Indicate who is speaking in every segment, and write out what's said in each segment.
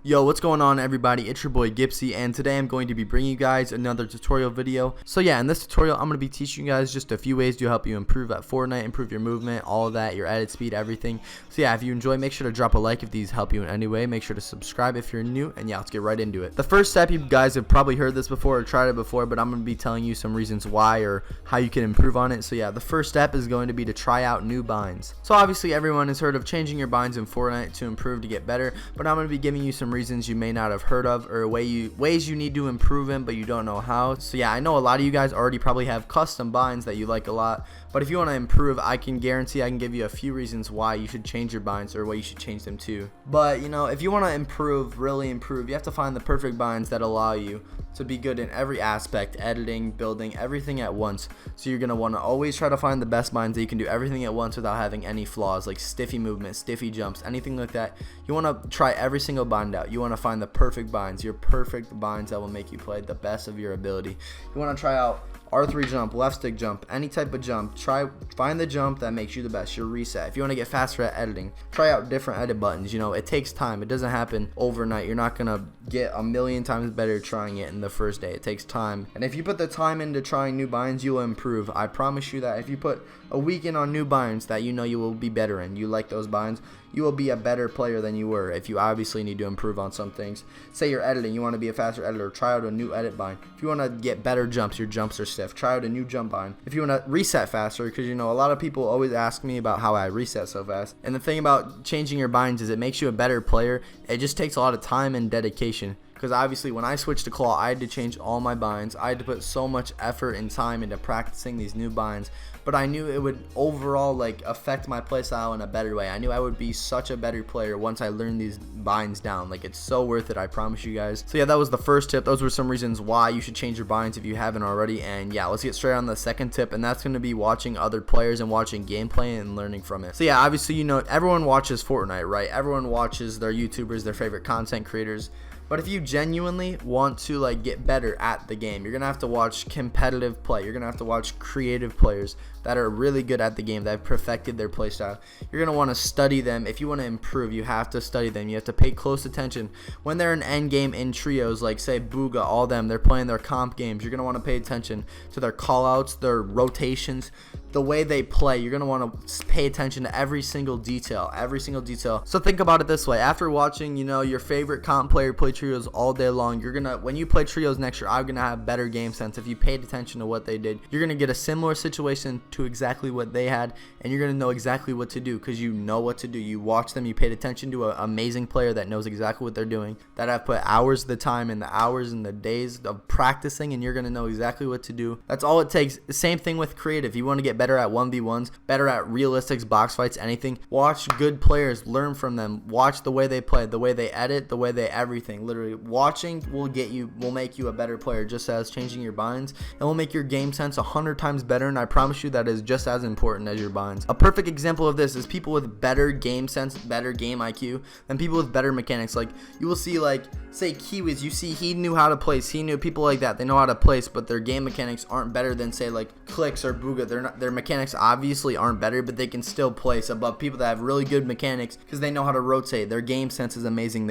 Speaker 1: Yo, what's going on everybody? It's your boy Gipzy, and today I'm going to be bringing you guys another tutorial video. So yeah, in this tutorial I'm going to be teaching you guys just a few ways to help you improve at Fortnite, improve your movement, all of that, your edit speed, everything. So yeah, if you enjoy, make sure to drop a like if these help you in any way. Make sure to subscribe if you're new, and yeah, let's get right into it. The first step, you guys have probably heard this before or tried it before, but I'm going to be telling you some reasons why or how you can improve on it. So yeah, the first step is going to be to try out new binds. So obviously everyone has heard of changing your binds in Fortnite to improve, to get better, but I'm going to be giving you some reasons you may not have heard of, or ways you need to improve in but you don't know how. So yeah, I know a lot of you guys already probably have custom binds that you like a lot, but if you want to improve, I can guarantee I can give you a few reasons why you should change your binds or what you should change them to. But you know, if you want to improve, really improve, you have to find the perfect binds that allow you to be good in every aspect: editing, building, everything at once. So you're going to want to always try to find the best binds that you can do everything at once without having any flaws, like stiffy movement, stiffy jumps, anything like that. You want to try every single bind out. You want to find the perfect binds, your perfect binds that will make you play the best of your ability. You want to try out R3 jump, left stick jump, any type of jump. Find the jump that makes you the best, your reset. If you want to get faster at editing, try out different edit buttons. You know, it takes time. It doesn't happen overnight. You're not gonna get a million times better trying it in the first day. It takes time. And if you put the time into trying new binds, you will improve. I promise you that if you put a week in on new binds that you know you will be better in, you like those binds, you will be a better player than you were. If you obviously need to improve on some things, say you're editing, you want to be a faster editor, try out a new edit bind. If you want to get better jumps, your jumps are stiff, try out a new jump bind. If you want to reset faster, because you know a lot of people always ask me about how I reset so fast, and the thing about changing your binds is it makes you a better player. It just takes a lot of time and dedication. Because obviously when I switched to claw, I had to change all my binds. I had to put so much effort and time into practicing these new binds, but I knew it would overall like affect my playstyle in a better way. I knew I would be such a better player once I learned these binds down. Like, it's so worth it, I promise you guys. So yeah, that was the first tip. Those were some reasons why you should change your binds if you haven't already. And yeah, let's get straight on the second tip, and that's going to be watching other players and watching gameplay and learning from it. So yeah, obviously, you know, everyone watches Fortnite, right? Everyone watches their YouTubers, their favorite content creators. But if you genuinely want to like get better at the game, you're gonna have to watch competitive play. You're gonna have to watch creative players that are really good at the game, that have perfected their playstyle. You're gonna want to study them. If you want to improve, you have to study them. You have to pay close attention when they're in end game in trios, like say Booga, all them. They're playing their comp games. You're gonna want to pay attention to their callouts, their rotations, the way they play. You're gonna want to pay attention to every single detail, every single detail. So think about it this way: after watching, you know, your favorite comp player play trios all day long, you're gonna, when you play trios next year, I'm gonna have better game sense. If you paid attention to what they did, you're gonna get a similar situation to exactly what they had, and you're gonna know exactly what to do because you know what to do. You watch them, you paid attention to an amazing player that knows exactly what they're doing, that have put hours of the time and the hours and the days of practicing, and you're gonna know exactly what to do. That's all it takes. Same thing with creative. You want to get better at 1v1s, better at realistics, box fights, anything. Watch good players, learn from them. Watch the way they play, the way they edit, the way they everything. Literally, watching will make you a better player, just as changing your binds. It will make your game sense 100 times better, and I promise you that is just as important as your binds. A perfect example of this is people with better game sense, better game IQ than people with better mechanics. Like, you will see, like, say Kiwis, you see he knew how to place, he knew people like that, they know how to place, but their game mechanics aren't better than say like Clicks or Booga. Their mechanics obviously aren't better, but they can still place above people that have really good mechanics because they know how to rotate. Their game sense is amazing.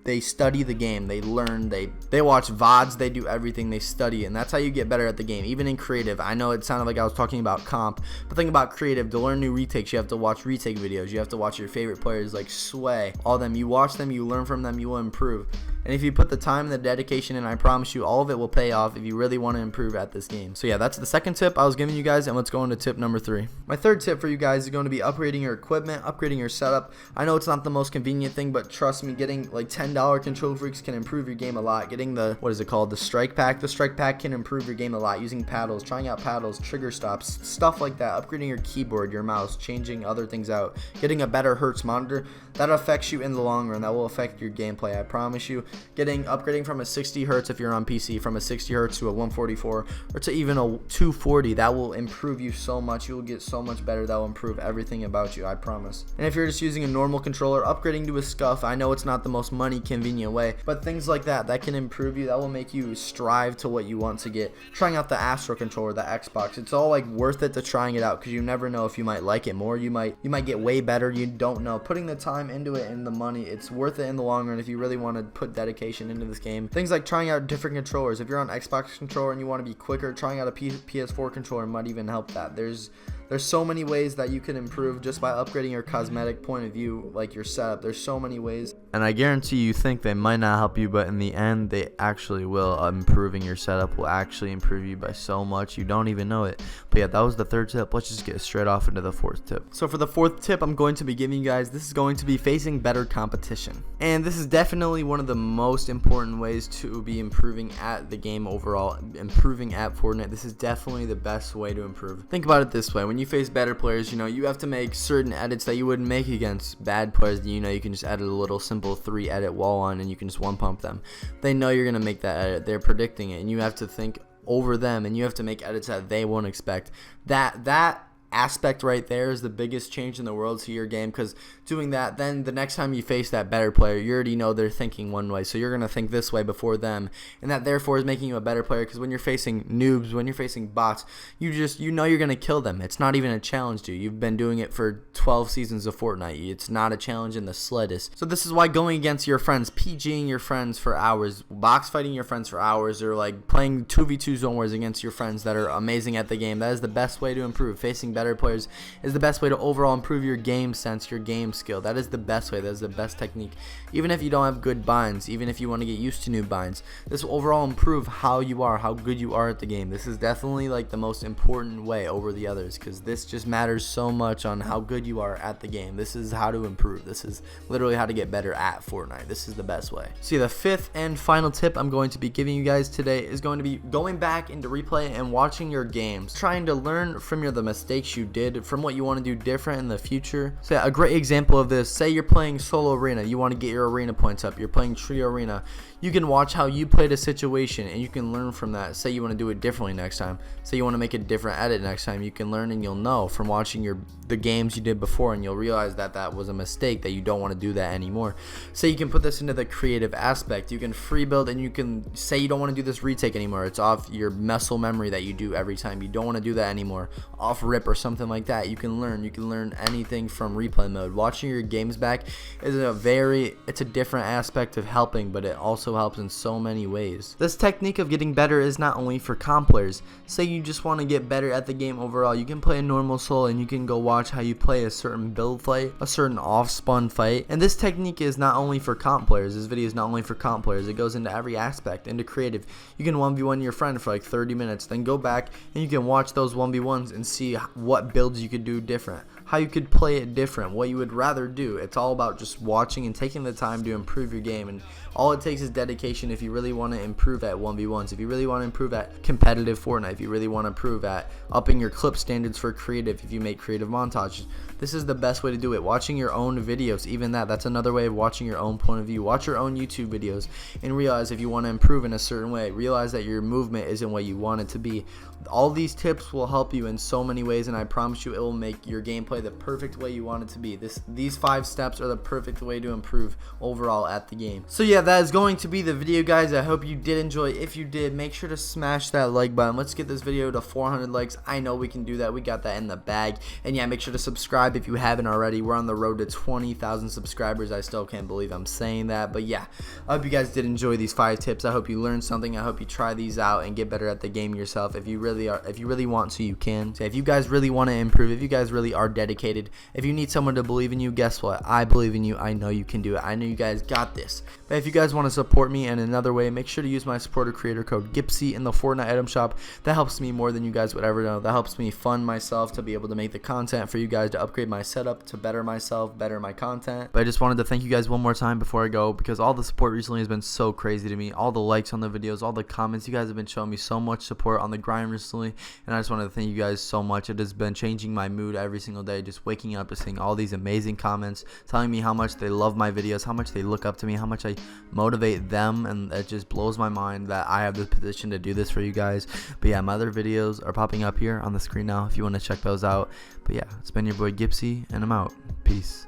Speaker 1: They study the game, they learn, they watch VODs, they do everything, they study, and that's how you get better at the game. Even in creative, I know it sounded like I was talking about comp, but think about creative. To learn new retakes, you have to watch retake videos, you have to watch your favorite players like Sway, all them. You watch them, you learn from them, you will improve. And if you put the time and the dedication in, I promise you all of it will pay off if you really want to improve at this game. So yeah, that's the second tip I was giving you guys, and let's go into tip number 3. My third tip for you guys is going to be upgrading your equipment, upgrading your setup. I know it's not the most convenient thing, but trust me, getting like $10 control freaks can improve your game a lot. Getting the, what is it called, the strike pack. The strike pack can improve your game a lot. Using paddles, trying out paddles, trigger stops, stuff like that. Upgrading your keyboard, your mouse, changing other things out. Getting a better hertz monitor, that affects you in the long run. That will affect your gameplay, I promise you. upgrading from a 60 hertz if you're on PC, from a 60 hertz to a 144 or to even a 240. That will improve you so much. You will get so much better. That will improve everything about you, I promise. And if you're just using a normal controller, upgrading to a SCUF, I know it's not the most money convenient way, but things like that can improve you. That will make you strive to what you want to get. Trying out the Astro controller, the Xbox, it's all like worth it to trying it out, because you never know if you might like it more. You might get way better. You don't know. Putting the time into it and the money, it's worth it in the long run if you really want to put dedication into this game. Things like trying out different controllers. If you're on Xbox controller and you want to be quicker, trying out a PS4 controller might even help that. There's so many ways that you can improve just by upgrading your cosmetic point of view, like your setup. There's so many ways. And I guarantee you think they might not help you, but in the end, they actually will. Improving your setup will actually improve you by so much you don't even know it. But yeah, that was the third tip. Let's just get straight off into the fourth tip. So for the fourth tip I'm going to be giving you guys, this is going to be facing better competition. And this is definitely one of the most important ways to be improving at the game overall, improving at Fortnite. This is definitely the best way to improve. Think about it this way. When you face better players, you have to make certain edits that you wouldn't make against bad players. You can just edit a little simple 3 edit wall on and you can just one pump them. They know you're gonna make that edit. They're predicting it, and you have to think over them, and you have to make edits that they won't expect. That aspect right there is the biggest change in the world to your game, because doing that, then the next time you face that better player, you already know they're thinking one way, so you're going to think this way before them, and that therefore is making you a better player. Because when you're facing noobs, when you're facing bots, you know you're going to kill them. It's not even a challenge to you. You've been doing it for 12 seasons of Fortnite. It's not a challenge in the slightest. So this is why going against your friends, PGing your friends for hours, box fighting your friends for hours, or like playing 2v2 zone wars against your friends that are amazing at the game, that is the best way to improve. Facing better players is the best way to overall improve your game sense, your game skill. That is the best way. That is the best technique. Even if you don't have good binds, even if you want to get used to new binds, this will overall improve how you are, how good you are at the game. This is definitely like the most important way over the others, because this just matters so much on how good you are at the game. This is how to improve. This is literally how to get better at Fortnite. This is the best way. See, the fifth and final tip I'm going to be giving you guys today is going to be going back into replay and watching your games, trying to learn from the mistakes you did, from what you want to do different in the future. So yeah, a great example of this, say you're playing solo arena, you want to get your arena points up, you're playing trio arena, you can watch how you played a situation and you can learn from that. Say you want to do it differently next time, say you want to make a different edit next time, you can learn and you'll know from watching the games you did before, and you'll realize that was a mistake, that you don't want to do that anymore. Say you can put this into the creative aspect, you can free build, and you can say you don't want to do this retake anymore, it's off your muscle memory that you do every time, you don't want to do that anymore, off rip or something like that. You can learn anything from replay mode. Watching your games back is it's a different aspect of helping, but it also helps in so many ways. This technique of getting better is not only for comp players. Say you just want to get better at the game overall, you can play a normal solo and you can go watch how you play a certain build fight, a certain off spawn fight. And this technique is not only for comp players. This video is not only for comp players. It goes into every aspect, into creative. You can 1v1 your friend for like 30 minutes, then go back and you can watch those 1v1s and see what builds you could do different, how you could play it different, what you would rather do. It's all about just watching and taking the time to improve your game, and all it takes is dedication if you really want to improve at 1v1s, if you really want to improve at competitive Fortnite, if you really want to improve at upping your clip standards for creative, if you make creative montages. This is the best way to do it. Watching your own videos, even that's another way of watching your own point of view. Watch your own YouTube videos and realize if you want to improve in a certain way, realize that your movement isn't what you want it to be. All these tips will help you in so many ways, and I promise you it will make your gameplay the perfect way you want it to be. These 5 steps are the perfect way to improve overall at the game. So yeah, that is going to be the video, guys. I hope you did enjoy. If you did, make sure to smash that like button. Let's get this video to 400 likes. I know we can do that. We got that in the bag. And yeah, make sure to subscribe if you haven't already. We're on the road to 20,000 subscribers. I still can't believe I'm saying that, but yeah, I hope you guys did enjoy these 5 tips. I hope you learned something. I hope you try these out and get better at the game yourself. If you really want to, you can. So if you guys really want to improve, if you guys really are dedicated, if you need someone to believe in you, guess what? I believe in you. I know you can do it. I know you guys got this. But if you guys want to support me in another way, make sure to use my supporter creator code Gipzy in the Fortnite item shop. That helps me more than you guys would ever know. That helps me fund myself to be able to make the content for you guys, to upgrade my setup, to better myself, better my content. But I just wanted to thank you guys one more time before I go, because all the support recently has been so crazy to me. All the likes on the videos, all the comments, you guys have been showing me so much support on the grind recently, and I just wanted to thank you guys so much. It has been changing my mood every single day, day just waking up to seeing all these amazing comments telling me how much they love my videos, how much they look up to me, how much I motivate them, and it just blows my mind that I have the position to do this for you guys. But yeah, my other videos are popping up here on the screen now if you want to check those out. But yeah, it's been your boy Gipzy, and I'm out. Peace.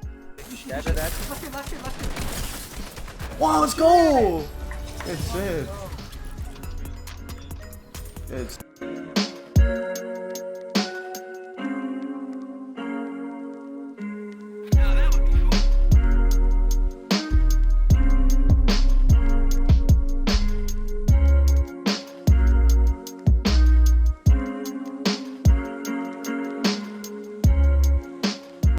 Speaker 1: Wow, let's go! It's it. It's